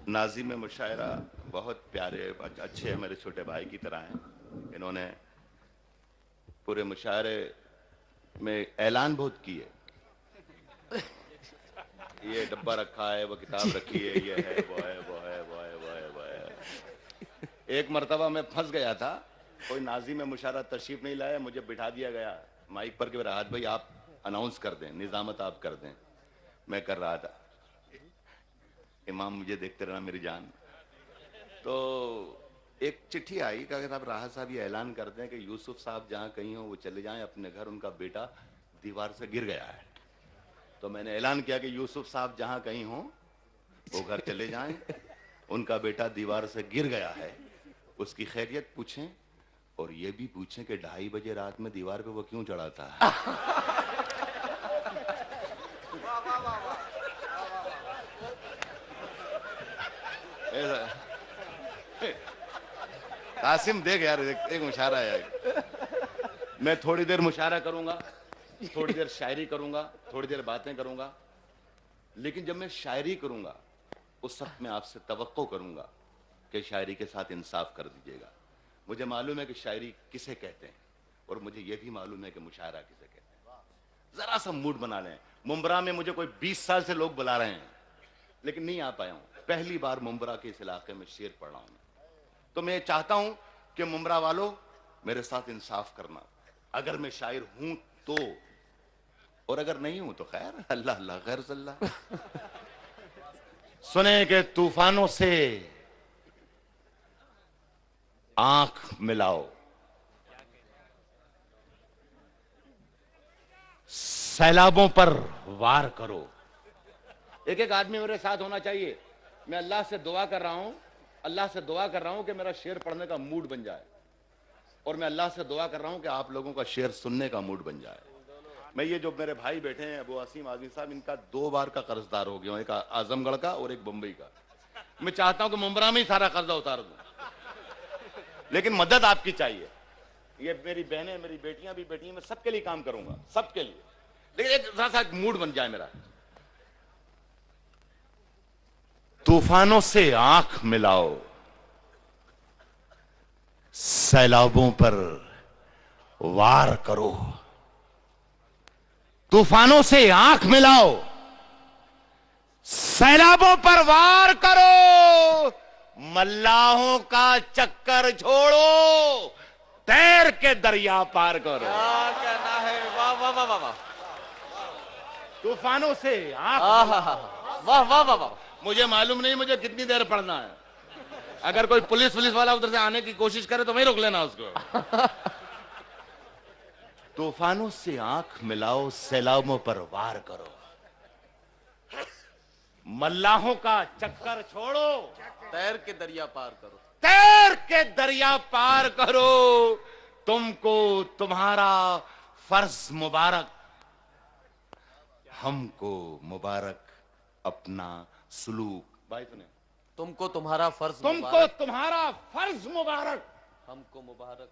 नाज़िम मुशायरा बहुत प्यारे अच्छे हैं, मेरे छोटे भाई की तरह हैं। इन्होंने पूरे मुशायरे में ऐलान बहुत किए, ये डब्बा रखा है, वो किताब रखी है, ये है, वो है, वो है, वो है, वो है, वो है। एक मर्तबा मैं फंस गया था, कोई नाज़िम मुशायरा तशरीफ नहीं लाया, मुझे बिठा दिया गया माइक पर कि राहत भाई आप अनाउंस कर दें, निजामत आप कर दें। मैं कर रहा था, इमाम मुझे देखते रहना मेरी जान। तो एक चिट्ठी आई, कहा साहब राहत साहब ये ऐलान कर दें कि यूसुफ साहब जहाँ कहीं हो वो चले जाएं अपने घर, उनका बेटा दीवार से गिर गया है। तो मैंने ऐलान किया कि यूसुफ साहब जहाँ कहीं हो वो घर चले जाएं, उनका बेटा दीवार से गिर गया है, उसकी खैरियत पूछें और ये भी पूछें कि 2:30 बजे रात में दीवार पे वो क्यों चढ़ाता है। कासिम देख यार, एक मुशायरा है। मैं थोड़ी देर मुशायरा करूंगा, थोड़ी देर शायरी करूंगा, थोड़ी देर बातें करूंगा, लेकिन जब मैं शायरी करूंगा उस वक्त मैं आपसे तवक्को करूंगा कि शायरी के साथ इंसाफ कर दीजिएगा। मुझे मालूम है कि शायरी किसे कहते हैं और मुझे यह भी मालूम है कि मुशायरा किसे कहते हैं। जरा सा मूड बना लें। मुंबरा में मुझे कोई 20 साल से लोग बुला रहे हैं लेकिन नहीं आ पाया हूं। पहली बार मुंबरा के इस इलाके में शेर पढ़ रहा हूं। तो मैं चाहता हूं कि मुंबरा वालों मेरे साथ इंसाफ करना। अगर मैं शायर हूं तो, और अगर नहीं हूं तो खैर, अल्लाह अल्लाह खैर सल्ला। सुने कि तूफानों से आंख मिलाओ, सैलाबों पर वार करो। एक एक आदमी मेरे साथ होना चाहिए। मैं अल्लाह से दुआ कर रहा हूं, अल्लाह से दुआ कर रहा हूं कि मेरा शेर पढ़ने का मूड बन जाए, और मैं अल्लाह से दुआ कर रहा हूं कि आप लोगों का शेर सुनने का मूड बन जाए। मैं ये जो मेरे भाई बैठे हैं अबू आसिम आजमी साहब, इनका 2 बार का कर्जदार हो गया हूं, एक आजमगढ़ का और एक बंबई का। मैं चाहता हूं कि मुंबरा में ही सारा कर्जा उतार दूं, लेकिन मदद आपकी चाहिए। ये मेरी बहनें, मेरी बेटियां भी बैठी हैं, मैं सबके लिए काम करूंगा, सबके लिए, लेकिन एक सा मूड बन जाए मेरा। तूफानों से आंख मिलाओ, सैलाबों पर वार करो। तूफानों से आंख मिलाओ, सैलाबों पर वार करो। मल्लाहों का चक्कर छोड़ो, तैर के दरिया पार करो। क्या कहना है, वाह वाह वाह वाह। तूफानों से आंख, वाह वाह वाह वाह। मुझे मालूम नहीं मुझे कितनी देर पढ़ना है। अगर कोई पुलिस वाला उधर से आने की कोशिश करे तो वहीं रोक लेना उसको। तूफानों से आंख मिलाओ, सैलाबों पर वार करो। मल्लाहों का चक्कर छोड़ो, तैर के दरिया पार करो। तैर के दरिया पार करो। तुमको तुम्हारा फर्ज मुबारक, हमको मुबारक अपना सुलूक। भाई सुने, तुमको तुम्हारा फर्ज तुमको मुबारक, तुम्हारा फर्ज मुबारक, हमको मुबारक,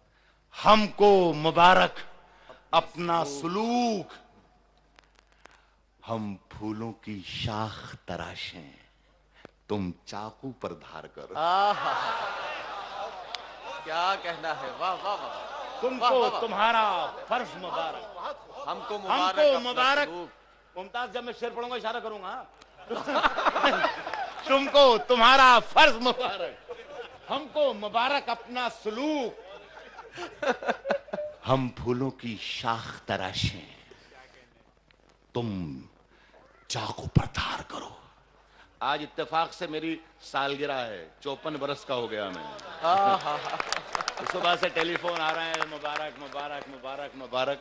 हमको मुबारक अपना सुलूक। हम फूलों की शाख तराशें, तुम चाकू पर धार करो। क्या कहना है, वाह वाह वाह। तुमको तुम्हारा फर्ज मुबारक, हमको मुबारक, मुबारक। मुमताज जब मैं शेर पढ़ूंगा इशारा करूंगा। तुमको तुम्हारा फर्ज मुबारक, हमको मुबारक अपना सलूक। हम फूलों की शाख तराशें, तुम चाकू पर धार करो। आज इत्तेफाक से मेरी सालगिरह है, 54 बरस का हो गया मैं। सुबह से टेलीफोन आ रहे हैं, मुबारक मुबारक मुबारक मुबारक।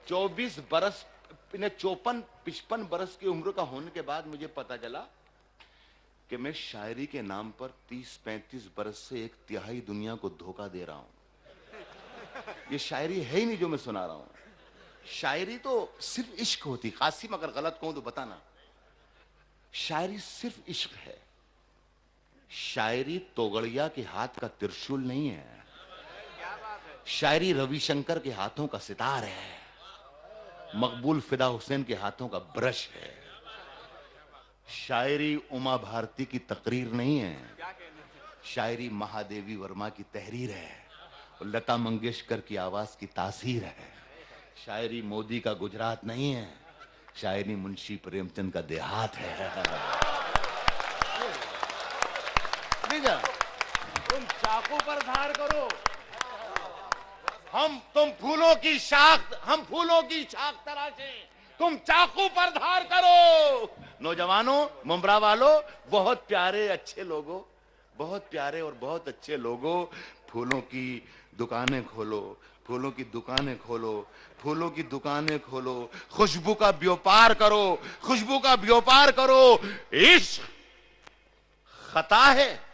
24 बरस, 54-55 बरस की उम्र का होने के बाद मुझे पता चला कि मैं शायरी के नाम पर 30-35 बरस से 1/3 दुनिया को धोखा दे रहा हूं। ये शायरी है ही नहीं जो मैं सुना रहा हूं। शायरी तो सिर्फ इश्क होती। कासिम अगर गलत कहूं तो बताना। शायरी सिर्फ इश्क है। शायरी तोगड़िया के हाथ का त्रिशूल नहीं है। शायरी रविशंकर के हाथों का सितार है, मकबूल फिदा हुसैन के हाथों का ब्रश है। शायरी उमा भारती की तकरीर नहीं है, शायरी महादेवी वर्मा की तहरीर है, और लता मंगेशकर की आवाज की तासीर है। शायरी मोदी का गुजरात नहीं है, शायरी मुंशी प्रेमचंद का देहात है। तुम चाकू पर धार करो, तुम फूलों की शाख, हम फूलों की शाख तराशें, तुम चाकू पर धार करो। नौजवानों, मुंब्रा वालों, बहुत प्यारे अच्छे लोगों, बहुत प्यारे और बहुत अच्छे लोगों, फूलों की दुकानें खोलो, फूलों की दुकानें खोलो, फूलों की दुकानें खोलो, खुशबू का व्यापार करो, खुशबू का व्यापार करो। इश्क खता है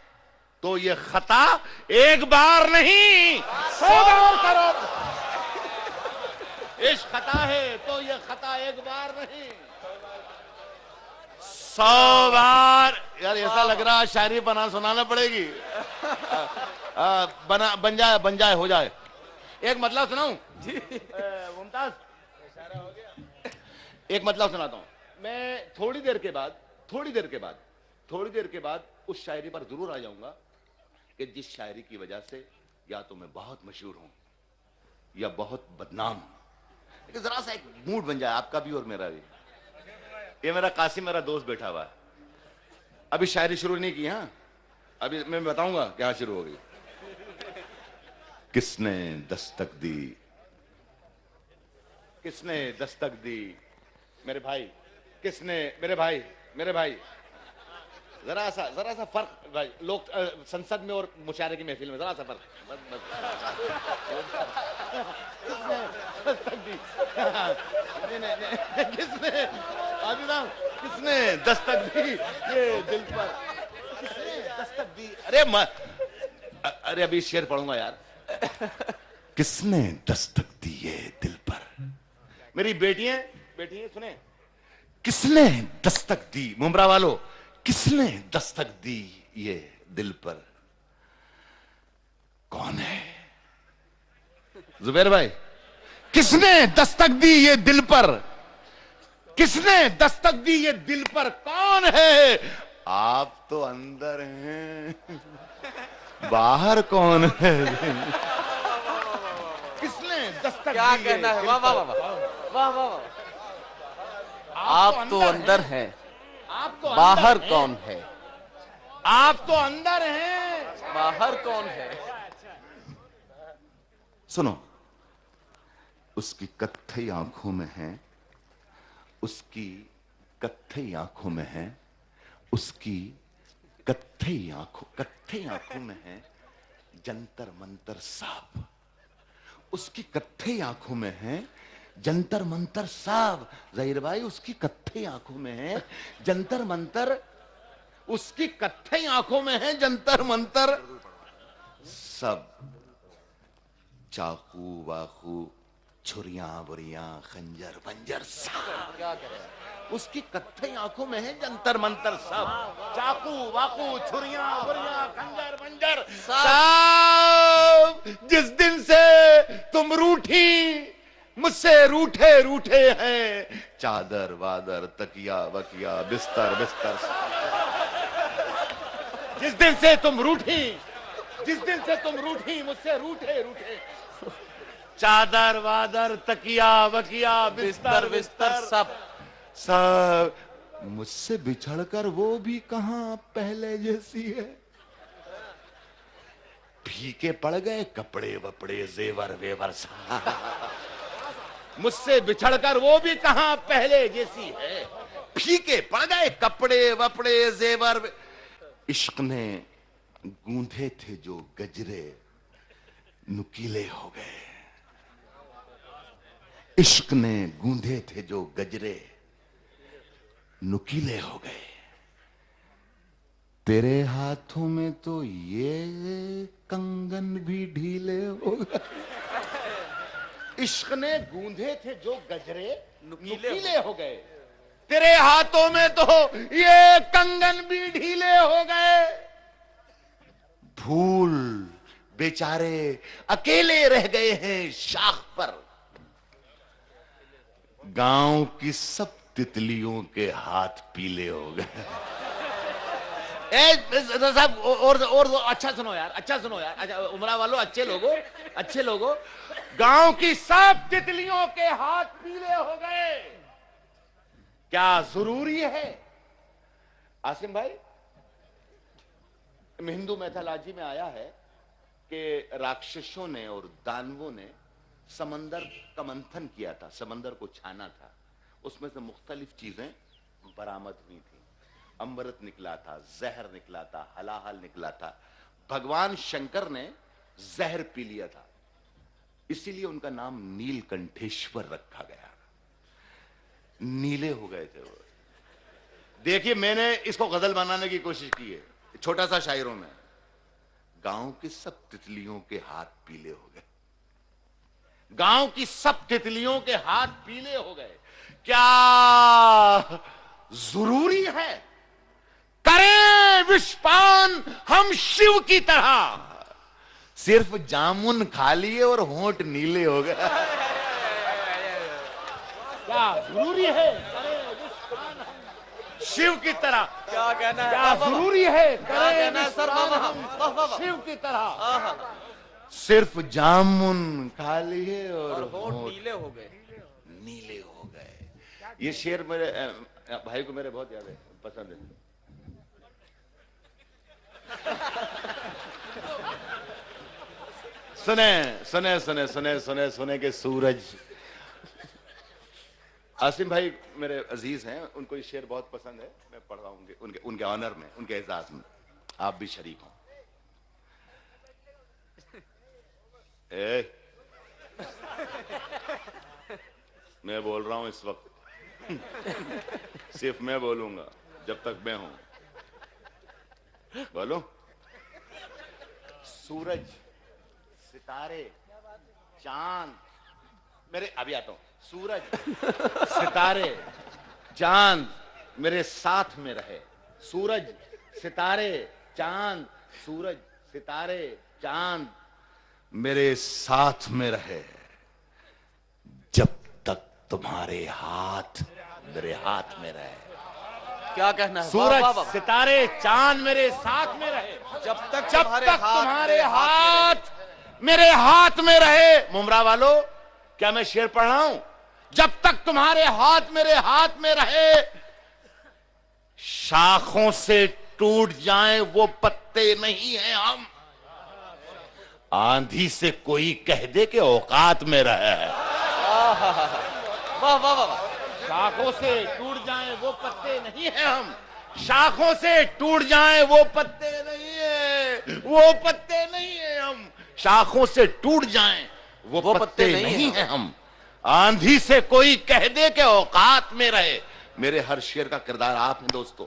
तो ये खता एक बार नहीं 100 बार करो। इश्क खता है तो ये खता एक बार नहीं 100 बार। यार ऐसा लग रहा है शायरी बना सुनाना पड़ेगी। बन जाए हो जाए। एक मतलब सुनाऊं मुमताज, एक मतलब सुनाता हूं मैं। थोड़ी देर के बाद उस शायरी पर जरूर आ जाऊंगा कि जिस शायरी की वजह से या तो मैं बहुत मशहूर हूं या बहुत बदनाम हूं। लेकिन जरा सा एक मूड बन जाए आपका भी और मेरा भी। ये मेरा कासिम, मेरा दोस्त बैठा हुआ है, अभी शायरी शुरू नहीं की। हाँ, अभी मैं बताऊंगा क्या शुरू होगी। किसने दस्तक दी, किसने दस्तक दी मेरे भाई, किसने मेरे भाई जरा सा फर्क भाई, लोग संसद में और मुशायरे की महफिल में जरा सा फर्क। किसने दस्तक दी, किसने किसने दस्तक दी ये दिल पर, किसने दस्तक दी। अरे अभी शेर पढ़ूंगा यार। किसने दस्तक दी ये दिल पर, मेरी बेटियां सुने, किसने दस्तक दी मुमरा वालों, किसने दस्तक दी ये दिल पर, कौन है जुबैर भाई, किसने दस्तक दी ये दिल पर, किसने दस्तक दी ये दिल पर, कौन है। आप तो अंदर हैं, बाहर कौन है। किसने दस्तक क्या दी कहना है, दिल वाह वाह पर? वाह वाह वाह। आप तो अंदर हैं, आप तो बाहर अंदर कौन है, आप तो अंदर हैं, बाहर कौन है। सुनो, उसकी कत्थई आंखों में है, उसकी कत्थई आंखों में है, उसकी कत्थई आंखों में है जंतर मंतर साब, उसकी कत्थई आंखों में है जंतर मंतर साब। जहीर भाई, उसकी कत्थई आंखों में है जंतर मंतर, उसकी कत्थई आंखों में है जंतर मंतर सब। चाकू वाकू, छुरियां बुरियां, खंजर पंजर सब, क्या कह रहे हैं? उसकी कत्थई आंखों में है जंतर मंतर सब। चाकू वाकू, छुरियां बुरियां, खंजर पंजर सब। जिस दिन से तुम रूठी, मुझसे रूठे हैं, चादर वादर तकिया वकिया बिस्तर बिस्तर सब। जिस दिन से तुम रूठी मुझसे रूठे, चादर वादर तकिया वकिया बिस्तर बिस्तर सब। मुझसे बिछड़कर वो भी कहां पहले जैसी है। फीके पड़ गए कपड़े वपड़े जेवर वेवर सा। मुझसे बिछड़कर वो भी कहां पहले जैसी है। फीके पड़ गए कपड़े वपड़े जेवर। इश्क ने गूंधे थे जो गजरे नुकीले हो गए। इश्क ने गूंधे थे जो गजरे नुकीले हो गए। तेरे हाथों में तो ये कंगन भी ढीले हो गए। इश्क ने गूंधे थे जो गजरे नुकीले हो गए। तेरे हाथों में तो ये कंगन भी ढीले हो गए। फूल बेचारे अकेले रह गए हैं शाख पर। गांव की सब तितलियों के हाथ पीले हो गए। साहब और अच्छा सुनो यार, अच्छा सुनो यार, अच्छा उमरा वालों, अच्छे लोगों, गांव की सब तितलियों के हाथ पीले हो गए, क्या जरूरी है? आसिम भाई, हिंदू मैथोलॉजी में आया है कि राक्षसों ने और दानवों ने समंदर का मंथन किया था, समंदर को छाना था, उसमें से मुख्तलिफ चीजें बरामद हुई थी। अमृत निकला था, जहर निकला था, हलाहल निकला था। भगवान शंकर ने जहर पी लिया था, इसीलिए उनका नाम नीलकंठेश्वर रखा गया। नीले हो गए थे वो। देखिए, मैंने इसको गजल बनाने की कोशिश की है, छोटा सा शायरों में। गांव की सब तितलियों के हाथ पीले हो गए, गांव की सब तितलियों के हाथ पीले हो गए, क्या जरूरी है करें विषपान हम शिव की तरह? सिर्फ जामुन खा लिए और होंठ नीले हो गए, क्या जरूरी है करें विषपान हम शिव की तरह? क्या कहना है? क्या जरूरी है क्या कहना है सर? हम शिव की तरह? सिर्फ जामुन खा लिए और होंठ नीले हो गए, नीले हो गए। ये शेर मेरे भाई को मेरे बहुत याद है, पसंद है। सुने के सूरज। आसिम भाई मेरे अजीज हैं, उनको ये शेर बहुत पसंद है, मैं पढ़ रहा हूँ उनके ऑनर में, उनके एजाज में। आप भी शरीक हो। मैं बोल रहा हूं इस वक्त, सिर्फ मैं बोलूंगा जब तक मैं हूं। बोलो। सूरज, सितारे, चांद मेरे, अभी आता हूं। सूरज, सितारे, चांद मेरे साथ में रहे। सूरज, सितारे, चांद, सूरज, सितारे, चांद मेरे साथ में रहे, जब तक तुम्हारे हाथ मेरे हाथ में रहे। क्या कहना है? सूरज, सितारे, चांद मेरे साथ में रहे, जब तक तुम्हारे हाथ मेरे हाथ में रहे। मुमरा वालों, क्या मैं शेर पढ़ रहा हूं? जब तक तुम्हारे हाथ मेरे हाथ में रहे, शाखों से टूट जाएं वो पत्ते नहीं हैं हम। आंधी से कोई कह दे कि औकात में रहे। वाह वाह वाह। शाखों से टूट जाएं वो पत्ते नहीं हैं हम, शाखों से टूट जाएं वो पत्ते नहीं है, वो पत्ते नहीं है हम। शाखों से टूट जाएं वो पत्ते नहीं है हम। आंधी से कोई कह दे कि औकात में रहे। मेरे हर शेर का किरदार आप हैं दोस्तों,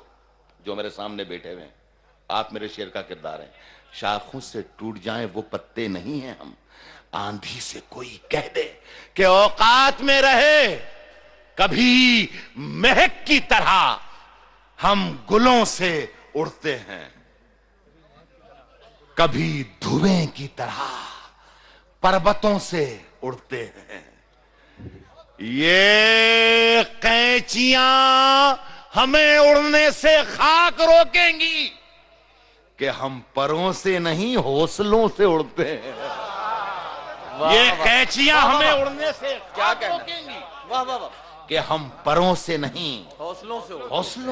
जो मेरे सामने बैठे हुए हैं, आप मेरे शेर का किरदार हैं। शाखों से टूट जाएं वो पत्ते नहीं हैं हम, आंधी से कोई कह दे कि औकात में रहे। कभी महक की तरह हम गुलों से उड़ते हैं, कभी धुएं की तरह पर्वतों से उड़ते हैं। ये कैंचियां हमें उड़ने से खाक रोकेंगी कि हम परों से नहीं हौसलों से उड़ते हैं। ये कैंचियां हमें उड़ने से क्या रोकेंगी वाह वाह वाह, कि हम परों से नहीं हौसलों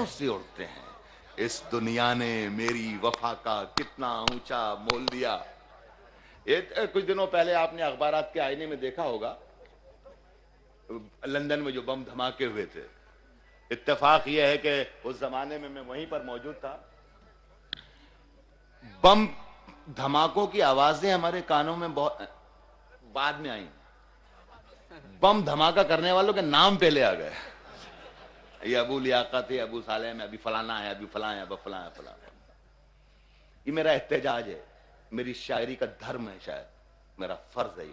से उड़ते हैं। इस दुनिया ने मेरी वफा का कितना ऊंचा मोल दिया। कुछ दिनों पहले आपने अखबारात के आईने में देखा होगा, लंदन में जो बम धमाके हुए थे। इत्तेफाक यह है कि उस जमाने में मैं वहीं पर मौजूद था। बम धमाकों की आवाजें हमारे कानों में बहुत बाद में आई। बम धमाका करने वालों के नाम पहले आ गए। ये अबू लियाकत है, अबू सालेम है, अभी फलाना है, अभी फलाना है, फलाना है, फलाना। ये मेरा एहतजाज है, मेरी शायरी का धर्म है, शायद मेरा फर्ज है।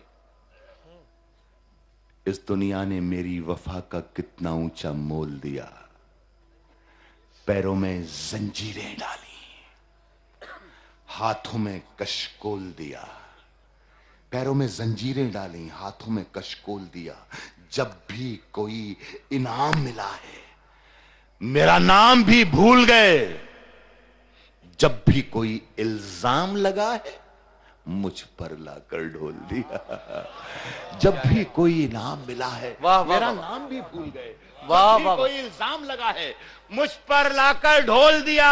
इस दुनिया ने मेरी वफा का कितना ऊंचा मोल दिया। पैरों में जंजीरें डाली, हाथों में कशकोल दिया। पैरों में जंजीरें डाली, हाथों में कशकोल दिया। जब भी कोई इनाम मिला है मेरा नाम भी भूल गए। जब भी कोई इल्जाम लगा है मुझ पर लाकर ढोल दिया। जब भी कोई इनाम मिला है मेरा नाम भी भूल गए। जब भी कोई इल्जाम लगा है मुझ पर लाकर ढोल दिया।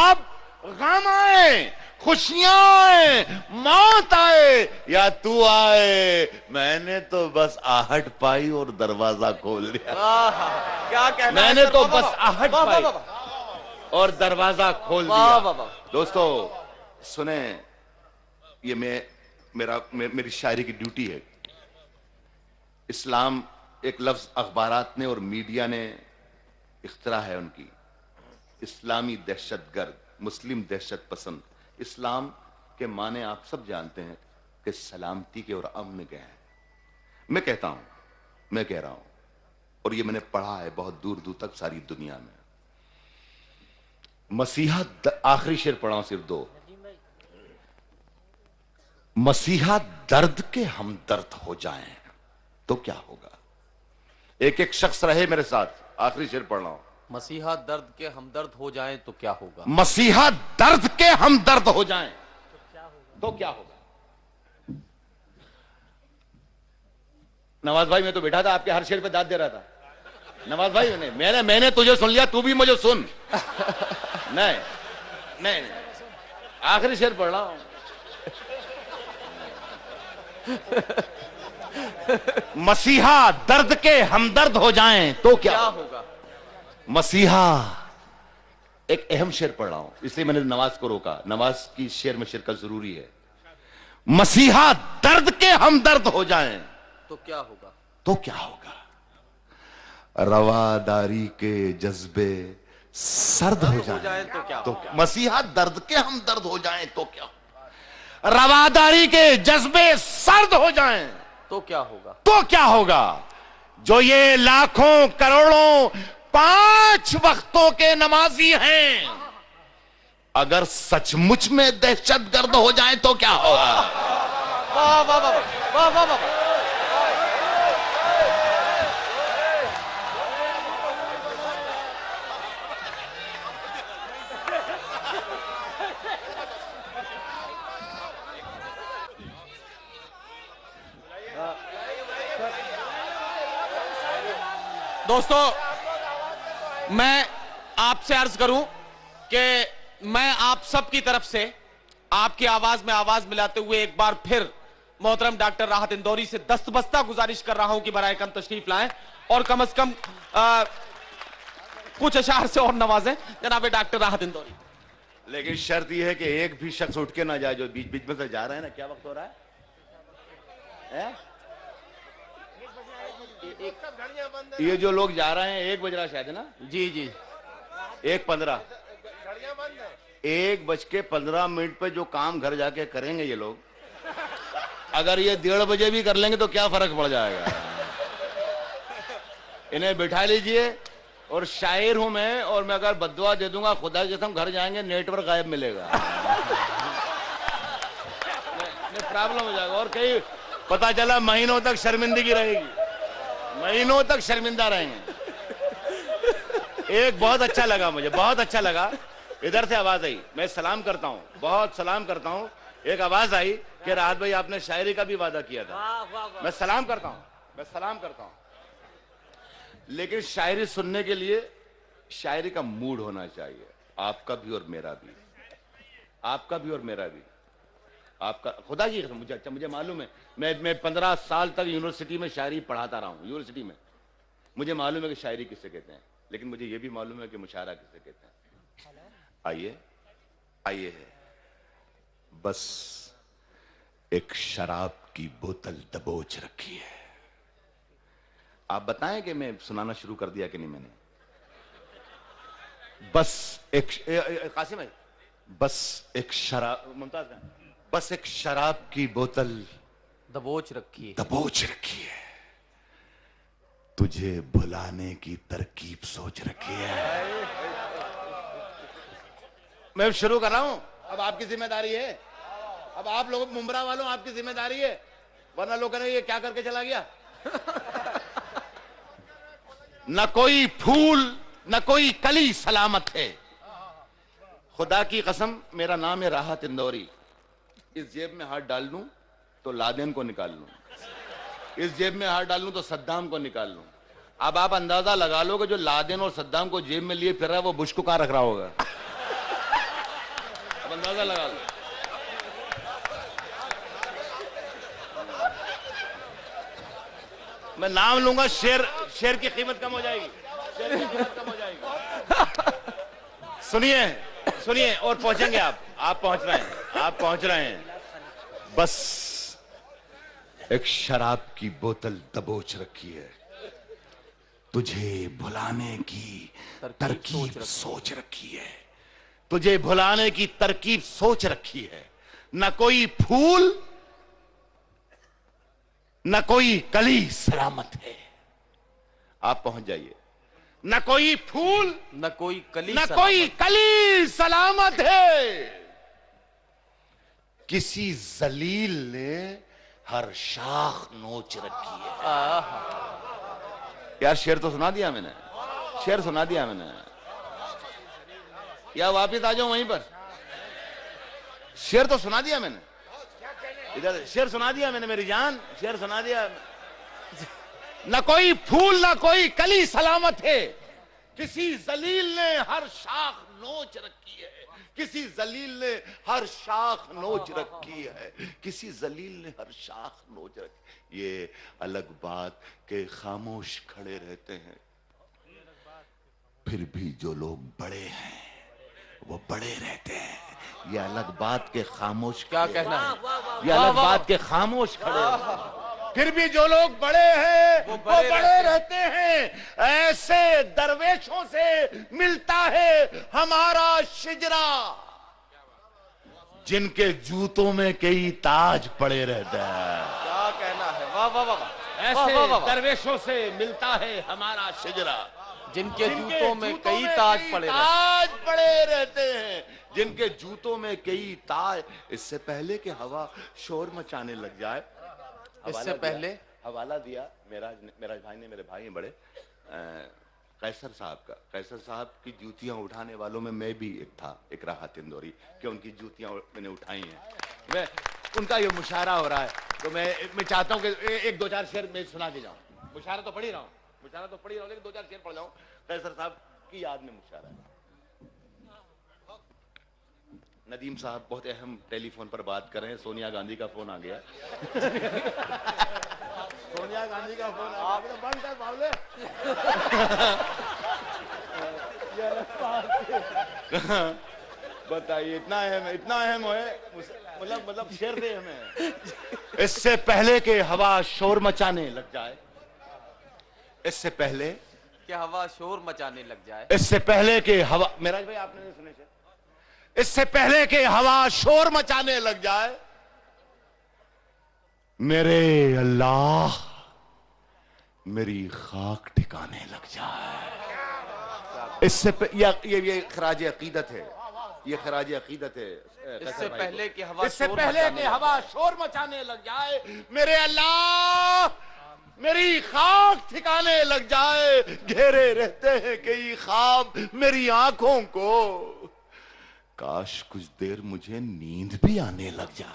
अब गम आए, खुशियां आए, मौत आए या तू आए, मैंने तो बस आहट पाई और दरवाजा खोल दिया। क्या कहना मैंने तो बस आहट पाई और दरवाजा खोल दिया। दोस्तों सुने, ये मेरी शायरी की ड्यूटी है। इस्लाम एक लफ्ज अखबारात ने और मीडिया ने इख्तरा है उनकी। इस्लामी दहशतगर्द, मुस्लिम दहशत पसंद। इस्लाम के माने आप सब जानते हैं कि सलामती के और अमन के हैं। मैं कहता हूं, मैं कह रहा हूं, और ये मैंने पढ़ा है बहुत दूर दूर तक सारी दुनिया में। मसीहा, आखिरी शेर पढ़ा हूं सिर्फ 2। मसीहा दर्द के हमदर्द हो जाएं तो क्या होगा। एक एक शख्स रहे मेरे साथ, आखिरी शेर पढ़ रहा हूं। मसीहा दर्द के हमदर्द हो जाएं तो क्या होगा। मसीहा दर्द के हमदर्द हो जाएं तो क्या होगा। नवाज भाई, मैं तो बैठा था आपके हर शेर पे दाद दे रहा था। नवाज भाई, मैंने तुझे सुन लिया, तू भी मुझे सुन। नहीं नहीं, आखिरी शेर पढ़ रहा हूं। मसीहा दर्द के हमदर्द हो जाएं तो क्या होगा। मसीहा, एक अहम शेर पढ़ रहा हूं इसलिए मैंने नवाज को रोका। नवाज की शेर में शिरकत जरूरी है। मसीहा दर्द के हमदर्द हो जाएं तो क्या होगा। तो क्या होगा। रवादारी के जज्बे सर्द हो जाएं तो क्या होगा। मसीहा दर्द के हमदर्द हो जाएं तो क्या। रवादारी के जज्बे सर्द हो जाएं तो क्या होगा। तो क्या होगा। जो ये लाखों करोड़ों 5 वक्तों के नमाजी हैं, अगर सचमुच में दहशतगर्द हो जाएं तो क्या होगा। वाह वाह वाह वाह वाह वाह। दोस्तों, मैं आपसे अर्ज करूं कि मैं आप सब की तरफ से आपकी आवाज में आवाज मिलाते हुए एक बार फिर मोहतरम डॉक्टर राहत इंदौरी से दस्तबस्ता गुजारिश कर रहा हूं कि बराए कम तशरीफ लाएं और कम से कम कुछ अशार से और नवाजें जनाब डॉक्टर राहत इंदौरी। लेकिन शर्त यह है कि एक भी शख्स उठ के ना जाए जो बीच बीच में से जा रहे हैं ना। क्या वक्त हो रहा है? ये जो लोग जा रहे हैं 1 बज रहा शायद ना। जी जी, 1:15, 1:15 पे जो काम घर जाके करेंगे ये लोग, अगर ये 1:30 बजे भी कर लेंगे तो क्या फर्क पड़ जाएगा। इन्हें बिठा लीजिए। और शायर हूं मैं, और मैं अगर बद्दुआ दे दूंगा खुदा की कसम घर जाएंगे नेटवर्क गायब मिलेगा। प्रॉब्लम हो जाएगा और कहीं पता चला महीनों तक शर्मिंदगी रहेगी, महीनों तक शर्मिंदा रहेंगे। एक बहुत अच्छा लगा, मुझे बहुत अच्छा लगा। इधर से आवाज आई, मैं सलाम करता हूँ, बहुत सलाम करता हूँ। एक आवाज आई कि राहत भाई आपने शायरी का भी वादा किया था। मैं सलाम करता हूँ, मैं सलाम करता हूँ। लेकिन शायरी सुनने के लिए शायरी का मूड होना चाहिए। आपका भी और मेरा भी, आपका भी और मेरा भी। आपका खुदा की कसम मुझे अच्छा, मुझे मालूम है, मैं 15 साल तक यूनिवर्सिटी में शायरी पढ़ाता रहा हूँ। यूनिवर्सिटी में मुझे मालूम है कि शायरी किससे कहते हैं, लेकिन मुझे यह भी मालूम है कि मुशायरा किससे कहते हैं। आइए आइए, बस एक शराब की बोतल दबोच रखी है। आप बताएं कि मैं सुनाना शुरू कर दिया कि नहीं मैंने। बस एक कासिम है, बस एक शराब, मुमताज है, बस एक शराब की बोतल दबोच रखी है, दबोच रखी है। तुझे भुलाने की तरकीब सोच रखी है। मैं शुरू कर रहा हूं, अब आपकी जिम्मेदारी है। अब आप लोग मुंब्रा वालों, आपकी जिम्मेदारी है, वरना लोग कहेंगे ये क्या करके चला गया। न कोई फूल न कोई कली सलामत है। खुदा की कसम, मेरा नाम है राहत इंदौरी। इस जेब में हाथ डाल लूं तो लादेन को निकाल लूं, इस जेब में हाथ डाल लूं तो सद्दाम को निकाल लूं। अब आप अंदाजा लगा लो कि जो लादेन और सद्दाम को जेब में लिए फिर रहा है वो बुश को कहां रख रहा होगा। अब अंदाजा लगा लो। मैं नाम लूंगा, शेर शेर की कीमत कम हो जाएगी, शेर की कीमत कम हो जाएगी। सुनिए सुनिए, और पहुंचेंगे आप पहुंच रहे हैं, आप पहुंच रहे हैं। बस एक शराब की बोतल दबोच रखी है, तुझे भुलाने की तरकीब सोच रखी है, तुझे भुलाने की तरकीब सोच रखी है। न कोई फूल न कोई कली सलामत है। आप पहुंच जाइए। न कोई फूल न कोई कली न कोई कली सलामत है। किसी जलील ने हर शाख नोच रखी है। यार शेर तो सुना दिया मैंने, शेर सुना दिया मैंने। या वापिस आ जाऊं वहीं पर? शेर तो सुना दिया मैंने, इधर शेर सुना दिया मैंने मेरी जान, शेर सुना दिया। न कोई फूल न कोई कली सलामत है। किसी जलील ने हर शाख नोच रखी है, किसी जलील ने हर शाख नोच रखी है, किसी जलील ने हर शाख नोच रखी। ये अलग बात के खामोश खड़े रहते हैं, फिर भी जो लोग बड़े हैं वो बड़े रहते हैं। ये अलग बात के खामोश, क्या कहना है? ये अलग बात के खामोश खड़े रहते हैं, फिर भी जो लोग बड़े हैं वो बड़े रहते हैं। ऐसे दरवेशों से मिलता है हमारा शिजरा, जिनके जूतों में कई ताज पड़े रहते हैं। क्या कहना है? वाह वाह वाह। ऐसे दरवेशों से मिलता है हमारा शिजरा, जिनके जूतों में कई ताज पड़े रहते हैं, जिनके जूतों में कई ताज। इससे पहले कि हवा शोर मचाने लग जाए, इससे पहले हवाला दिया मेराज भाई ने, मेरे भाई हैं बड़े, कैसर साहब का। कैसर साहब की जूतियां उठाने वालों में मैं भी एक था, एक राहत इंदौरी, कि उनकी जूतियां मैंने उठाई हैं। मैं उनका ये मुशायरा हो रहा है तो मैं चाहता हूं कि एक दो चार शेर मैं सुना के जाऊं। मुशायरा तो पढ़ ही रहा हूं, मुशायरा तो पढ़ ही रहा हूं, लेकिन दो चार शेर पढ़ जाऊं। कैसर साहब की याद में मुशायरा है। नदीम साहब बहुत अहम टेलीफोन पर बात कर रहे हैं, सोनिया गांधी का फोन आ गया। सोनिया गांधी का फोन आ गया, बंद कर बावले। बताइए, इतना अहम है, मतलब शेर दे हमें। इससे पहले के हवा शोर मचाने लग जाए, इससे पहले कि हवा शोर मचाने लग जाए, इससे पहले के हवा, मेराज भाई आपने नहीं सुने थे? इससे पहले के हवा शोर मचाने लग जाए, मेरे अल्लाह मेरी खाक ठिकाने लग जाए। इससे ये खराज अकीदत है, ये खराज अकीदत है। इससे पहले कि हवा इससे पहले कि हवा शोर मचाने लग जाए, मेरे अल्लाह मेरी खाक ठिकाने लग जाए। घेरे रहते हैं कई ख्वाब मेरी आंखों को, काश कुछ देर मुझे नींद भी आने लग जाए।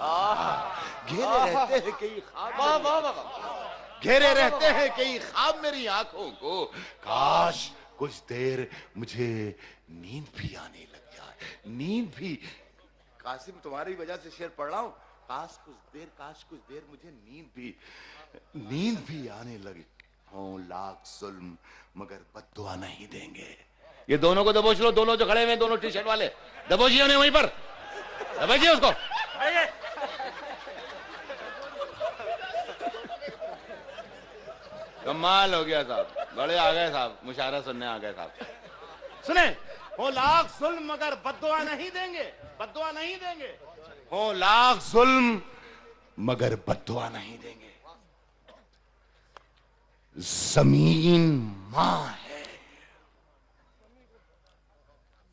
घेरे रहते हैं कई ख्वाब, घेरे रहते हैं कई ख्वाब मेरी आंखों को, काश कुछ देर मुझे नींद भी आने लग जाए। नींद भी, कासिम तुम्हारी वजह से शेर पढ़ रहा हूं, काश कुछ देर मुझे नींद भी आने लगे। हों लाख जुल्म मगर बद्दुआ नहीं देंगे। ये दोनों को दबोच लो, दोनों जो खड़े हुए, दोनों टी शर्ट वाले, दबोचिए उन्हें वहीं पर, दबोचिए उसको। कमाल हो गया साहब, बड़े आ गए साहब, मुशायरा सुनने आ गए साहब। सुने, हो लाख जुल्म मगर बद्दुआ नहीं देंगे, बद्दुआ नहीं देंगे। हो लाख जुल्म मगर बद्दुआ नहीं देंगे। जमीन मां है।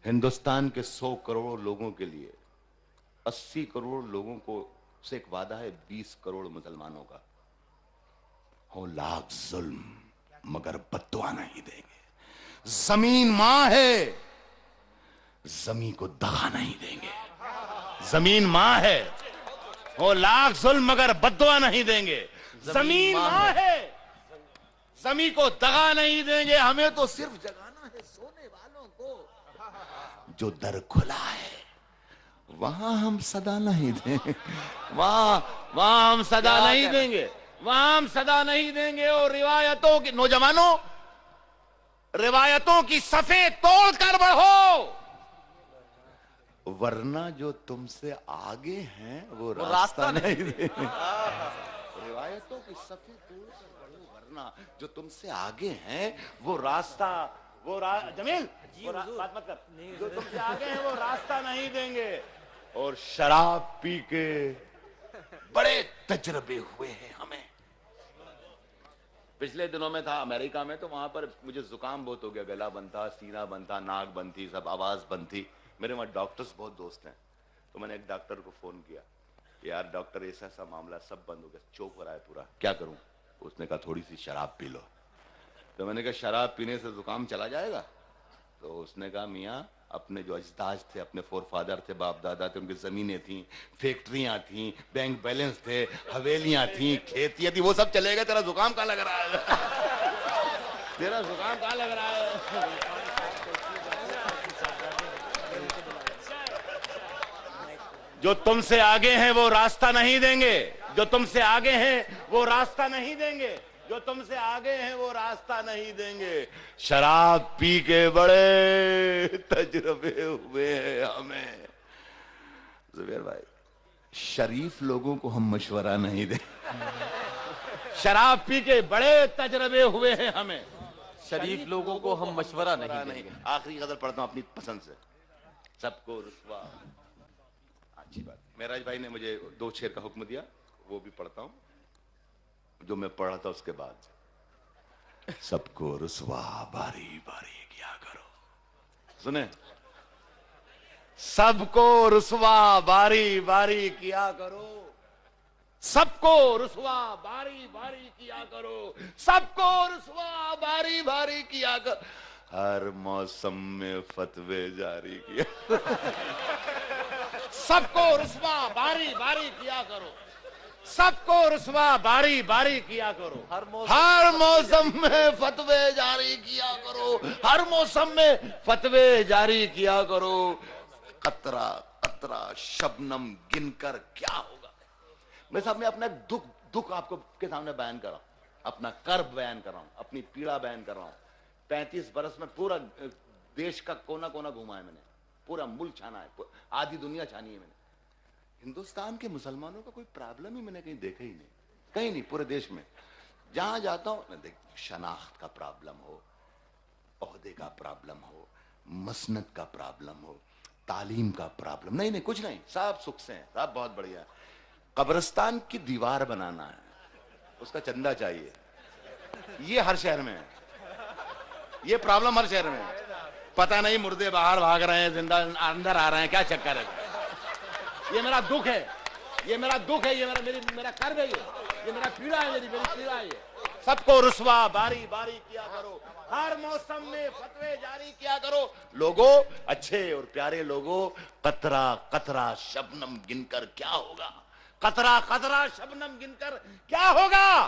हिंदुस्तान के 100 करोड़ लोगों के लिए 80 करोड़ लोगों को से एक वादा है 20 करोड़ मुसलमानों का। हो लाख जुल्म मगर बद्दुआ नहीं देंगे। जमीन मां है, जमीन को दगा नहीं देंगे। जमीन मां है, वो लाख जुल्म मगर बद्दुआ नहीं देंगे। जमीन मां है, जमीन को दगा नहीं देंगे। हमें तो सिर्फ जगाना है सोने वालों को। जो दर खुला है वहां हम सदा नहीं देंगे, वहां हम सदा नहीं देंगे, वहां हम सदा नहीं देंगे। और रिवायतों की, नौजवानों, रिवायतों की सफे तोड़कर बढ़ो, वरना जो तुमसे आगे हैं वो रास्ता नहीं देंगे। रिवायतों की सफे तोड़कर बढ़ो, वरना जो तुमसे आगे हैं वो रास्ता, जमील बात मत कर, जो तुमसे आगे हैं वो रास्ता नहीं देंगे। और शराब पी के बड़े तजर्बे हुए हैं हमें। पिछले दिनों में था अमेरिका में, तो वहां पर मुझे जुकाम बहुत हो गया, गला बंद था, सीना बंद था, नाक बंद थी, सब आवाज बंद थी। मेरे वहां डॉक्टर्स बहुत दोस्त हैं, तो मैंने एक डॉक्टर को फोन किया, यार डॉक्टर ऐसा ऐसा मामला, सब बंद हो गया, चौक हो रहा है पूरा, क्या करूं? उसने कहा थोड़ी सी शराब पी लो। तो मैंने कहा शराब पीने से जुकाम चला जाएगा? तो उसने कहा मियाँ, अपने जो अजदाज थे, अपने फोरफादर थे, बाप दादा थे, उनकी जमीनें थी, फैक्ट्रियां थी, बैंक बैलेंस थे, हवेलियां थी, खेतियां थी, वो सब चलेगा, तेरा जुकाम कहाँ लग रहा है? तेरा जुकाम कहाँ लग रहा है? जो तुमसे आगे हैं वो रास्ता नहीं देंगे, जो तुमसे आगे हैं वो रास्ता नहीं देंगे, जो तुमसे आगे हैं वो रास्ता नहीं देंगे। शराब पी के बड़े तजुर्बे हुए हैं हमें। जुबैर भाई, शरीफ लोगों को हम मशवरा नहीं दे। शराब पी के बड़े तजुर्बे हुए हैं हमें, शरीफ लोगों को हम मशवरा नहीं देंगे। आखिरी गजल पढ़ता हूं अपनी पसंद से, सबको रुसवा। अच्छी बात, मेराज भाई ने मुझे 2 शेर का हुक्म दिया, वो भी पढ़ता हूं जो मैं पढ़ा था उसके बाद। सबको रुसवा बारी बारी किया करो, सुने, सबको रुसवा बारी बारी किया करो, सबको रुसवा बारी बारी किया करो, सबको रुसवा बारी बारी किया करो, हर मौसम में फतवे जारी किया। सबको रुसवा बारी बारी किया करो, सबको रुसवा बारी बारी किया करो, हर मौसम में फतवे जारी किया करो, हर मौसम में फतवे जारी किया करो। कतरा कतरा शबनम गिनकर क्या होगा। मैं साहब, मैं अपना दुख आपको के सामने बयान कर रहा हूं, अपना कर्ब बयान कर रहा हूं, अपनी पीड़ा बयान कर रहा हूं। 35 बरस में पूरा देश का कोना कोना घुमा है मैंने, पूरा मुल्क छाना है, आधी दुनिया छानी है मैंने। हिंदुस्तान के मुसलमानों का कोई प्रॉब्लम ही मैंने कहीं देखा ही नहीं, कहीं नहीं, पूरे देश में जहां जाता हूं मैं देख, शनाख्त का प्रॉब्लम हो, ओहदे का प्रॉब्लम हो, मसनद का प्रॉब्लम हो, तालीम का प्रॉब्लम, नहीं नहीं कुछ नहीं, सब सुख से हैं, सब बहुत बढ़िया है। कब्रिस्तान की दीवार बनाना है, उसका चंदा चाहिए, ये हर शहर में है, ये प्रॉब्लम हर शहर में है। पता नहीं मुर्दे बाहर भाग रहे हैं, जिंदा अंदर आ रहे हैं, क्या चक्कर है। ये मेरा दुख है, ये मेरा दुख है, ये मेरा कर्ब है, ये मेरा पीड़ा है, मेरी पीड़ा है। सबको रुसवा बारी बारी किया करो, हर मौसम में फतवे जारी किया करो। लोगों, अच्छे और प्यारे लोगों, कतरा कतरा शबनम गिनकर क्या होगा, कतरा कतरा शबनम गिनकर क्या होगा।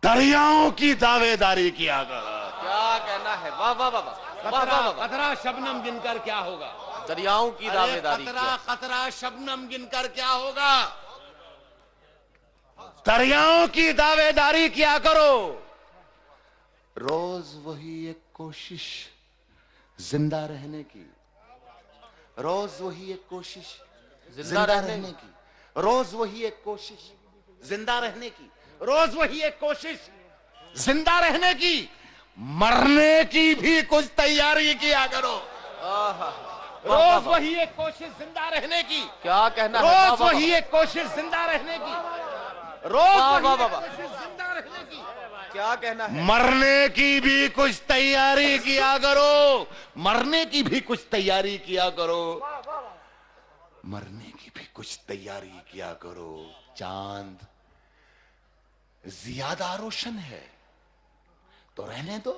दरियाओं की दावेदारी किया करो। क्या कहना है, वाह वाह वाह वाह। कतरा शबनम गिनकर क्या होगा, दरियाओं की दावेदारी। कतरा कतरा शबनम गिनकर क्या होगा। दरियाओं की दावेदारी किया करो। रोज वही एक कोशिश जिंदा रहने की, रोज वही एक कोशिश जिंदा रहने की, रोज वही एक कोशिश जिंदा रहने की, रोज वही एक कोशिश जिंदा रहने की। मरने की भी कुछ तैयारी किया करो। रोज वही एक कोशिश जिंदा रहने की। क्या कहना है, रोज वही एक कोशिश जिंदा रहने की, रोज वही एक कोशिश जिंदा रहने की। क्या कहना है। मरने की भी कुछ तैयारी किया करो, मरने की भी कुछ तैयारी किया करो, मरने की भी कुछ तैयारी किया करो। चांद ज्यादा रोशन है तो रहने दो,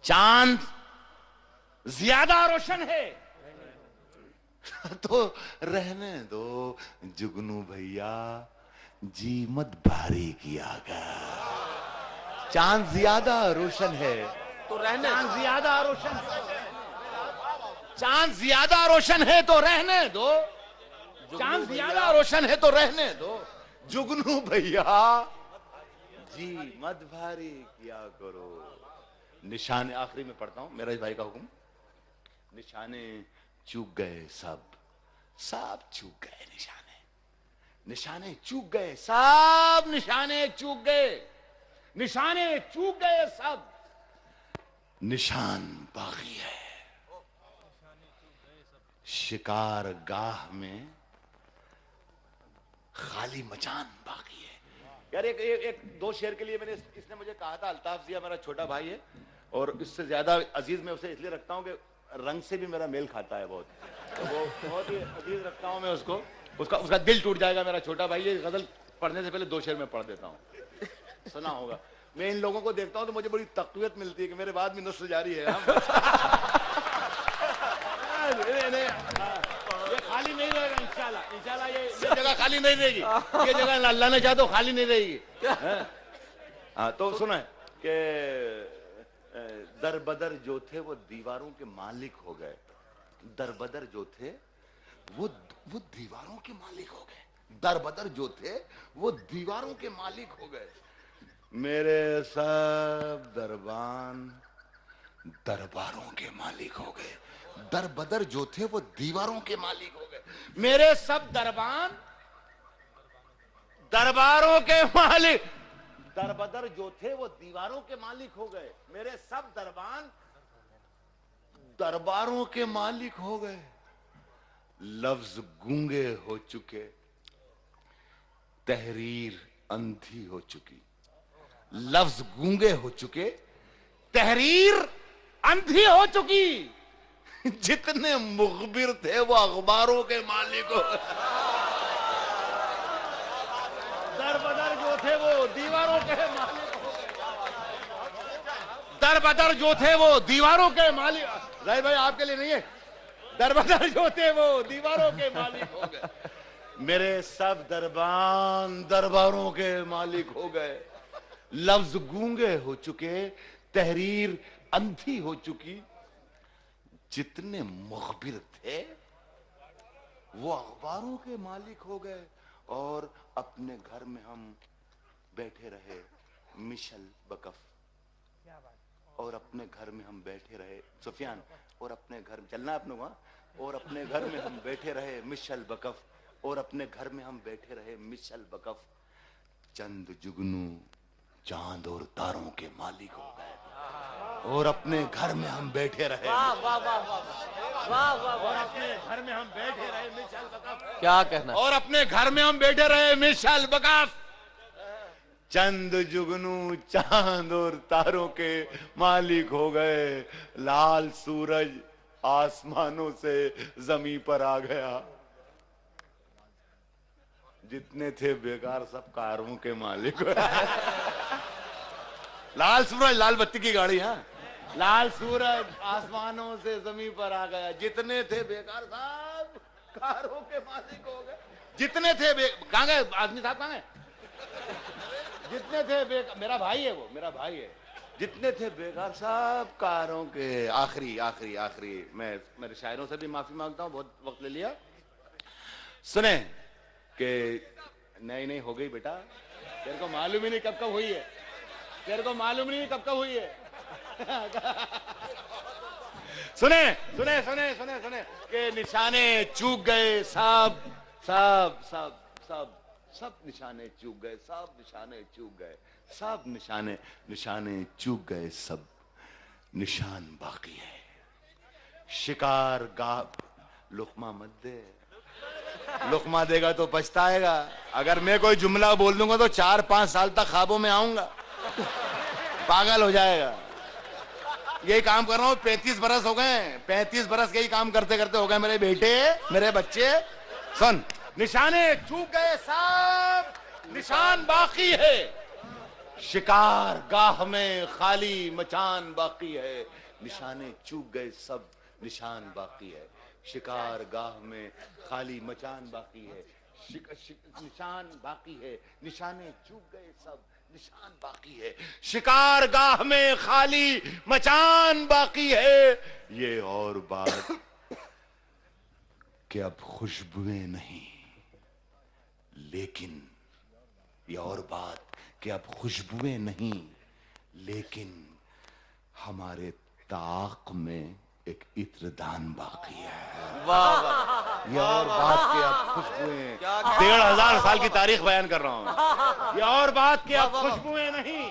चांद ज्यादा रोशन है तो रहने दो जुगनू भैया, जी मत भारी किया कर। चांद ज्यादा रोशन है तो रहने, चांद ज्यादा रोशन, चांद ज्यादा रोशन है तो रहने दो, चांद ज्यादा रोशन है तो रहने दो जुगनू भैया, जी मत भारी किया करो। निशाने आखिरी में पढ़ता हूं, मेरा इस भाई का हुक्म। निशाने चूक गए सब, सब चूक गए निशाने, निशाने चूक गए सब, निशाने चूक गए, निशाने चूक गए सब, निशान बाकी है। शिकार गाह में खाली मचान बाकी है। यार एक दो शेर के लिए मैंने, इसने मुझे कहा था, अल्ताफ जिया मेरा छोटा भाई है और इससे ज्यादा अजीज मैं उसे इसलिए रखता हूँ कि रंग से भी मेरा मेल खाता है बहुत, तो वो बहुत ही अजीज रखता हूँ मैं उसको। उसका दिल टूट जाएगा मेरा छोटा भाई। ये गजल पढ़ने से पहले 2 शेर में पढ़ देता हूँ, सुना होगा। मैं इन लोगों को देखता हूँ तो मुझे बड़ी तकवीत मिलती है कि मेरे बाद भी नस्ल जारी है। ये खाली नहीं रहेगा इंशाल्लाह, इंशाल्लाह ये जगह खाली नहीं रहेगी, ये जगह अल्लाह ने चाहे तो खाली नहीं रहेगी। हाँ तो सुना है कि दर बदर जो थे वो दीवारों के मालिक हो गए, दर बदर जो थे वो दीवारों के मालिक हो गए, दर बदर जो थे वो दीवारों के मालिक हो गए। मेरे सब दरबान दरबारों के मालिक हो गए, दर बदर जो थे वो दीवारों के मालिक हो गए। मेरे सब दरबान दरबारों के मालिक, दरबदर जो थे वो दीवारों के मालिक हो गए। मेरे सब दरबान दरबारों के मालिक हो गए। लफ्ज गूंगे हो चुके, तहरीर अंधी हो चुकी, लफ्ज गूंगे हो चुके, तहरीर अंधी हो चुकी। जितने मुखबिर थे वो अखबारों के मालिक हो गए, दरबदर जो थे वो दीवारों के मालिक हो गए, दरबदर जो थे वो दीवारों के मालिक। राय भाई आपके लिए नहीं है, दरबदर जो थे वो दीवारों के मालिक हो गए। मेरे सब दरबान दरबारों के मालिक हो गए। लफ्ज गूंगे हो चुके, तहरीर अंधी हो चुकी। जितने मुखबिर थे वो अखबारों के मालिक हो गए। और अपने घर में हम बैठे रहे मिशल बकफ, और अपने घर में हम बैठे रहे सुफियान, और अपने घर में चलना अपने वहां, और अपने घर में हम बैठे रहे मिशल बकफ, और अपने घर में हम बैठे रहे मिशल बकफ। चंद जुगनू चांद और तारों के मालिक हो गए, और अपने घर में हम बैठे रहे। वाह वाह वाह वाह वाह वाह, और अपने घर में हम बैठे रहे मिशल बकफ। क्या कहना, और अपने घर में हम बैठे रहे मिशल बकफ। चंद जुगनू चांद और तारों के मालिक हो गए। लाल सूरज आसमानों से जमीन पर आ गया। जितने थे बेकार सब कारों के मालिक हो गए। लाल सूरज, लाल बत्ती की गाड़ी, हाँ, लाल सूरज आसमानों से जमीन पर आ गया। जितने थे बेकार सब कारों के मालिक हो गए। जितने थे कहां गए आदमी साहब, कहां गए? जितने थे बेकार, मेरा भाई है वो, मेरा भाई है। जितने थे बेकार सब कारों के। आखिरी आखिरी आखिरी मैं मेरे शायरों से भी माफी मांगता हूं, बहुत वक्त ले लिया। सुने कि नहीं हो गई बेटा, तेरे को मालूम ही नहीं कब कब हुई है, तेरे को मालूम नहीं कब कब हुई है। सुने सुने सुने सुने सुने कि निशाने चूक गए सब सब सब सब सब निशाने चूक गए, सब निशाने चूक गए, सब निशाने निशाने चूक गए, सब निशान बाकी है। शिकार गा लुकमा मत दे, लुकमा देगा तो पछताएगा। अगर मैं कोई जुमला बोल दूंगा तो 4-5 साल तक ख्वाबों में आऊंगा, पागल हो जाएगा। यही काम कर रहा हूं, 35 बरस हो गए, 35 बरस यही काम करते करते हो गए मेरे बेटे, मेरे बच्चे। सुन, निशाने चूक गए सब, निशान बाकी है। शिकार गाह में खाली मचान बाकी है, निशाने चूक गए सब निशान बाकी है। शिकार गाह में खाली मचान बाकी है, निशान बाकी है, निशाने चूक गए सब निशान बाकी है। शिकार गाह में खाली मचान बाकी है। ये और बात कि अब खुशबुएं नहीं, लेकिन ये और बात कि अब खुशबुएं नहीं, लेकिन हमारे ताक में एक इत्रदान बाकी है। वाह वाह। ये और बात कि अब खुशबुएं, 1500 साल की तारीख बयान कर रहा हूं। ये और बात कि अब खुशबुएं नहीं,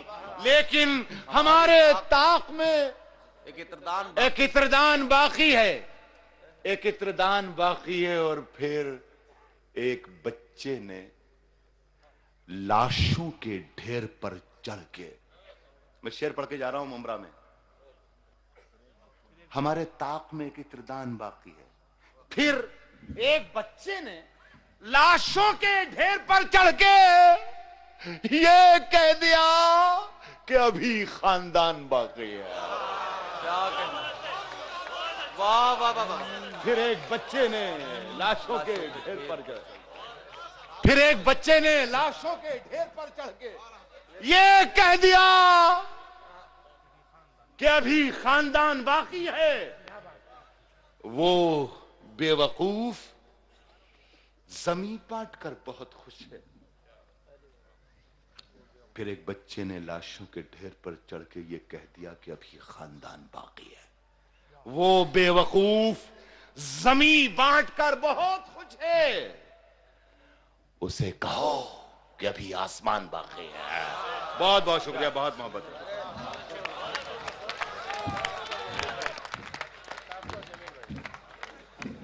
लेकिन हमारे ताक में एक इत्रदान बाकी है, एक इत्रदान बाकी है। और फिर एक बच्चे ने लाशों के ढेर पर चढ़ के, मैं शेर पढ़ के जा रहा हूं मुमरा में, हमारे ताक में एक इत्रदान बाकी है। फिर एक बच्चे ने लाशों के ढेर पर चढ़ के ये कह दिया कि अभी खानदान बाकी है। क्या कहना, वाह वाह वाह। फिर एक बच्चे ने लाशों के ढेर पर चढ़, फिर एक बच्चे ने लाशों के ढेर पर चढ़ के ये कह दिया कि अभी खानदान बाकी है। वो बेवकूफ जमीन बांट कर बहुत खुश है। फिर एक बच्चे ने लाशों के ढेर पर चढ़ के ये कह दिया कि अभी खानदान बाकी है। वो बेवकूफ जमीन बांट कर बहुत खुश है। उसे कहो कि अभी आसमान बाकी है। बहुत बहुत शुक्रिया, बहुत मोहब्बत है।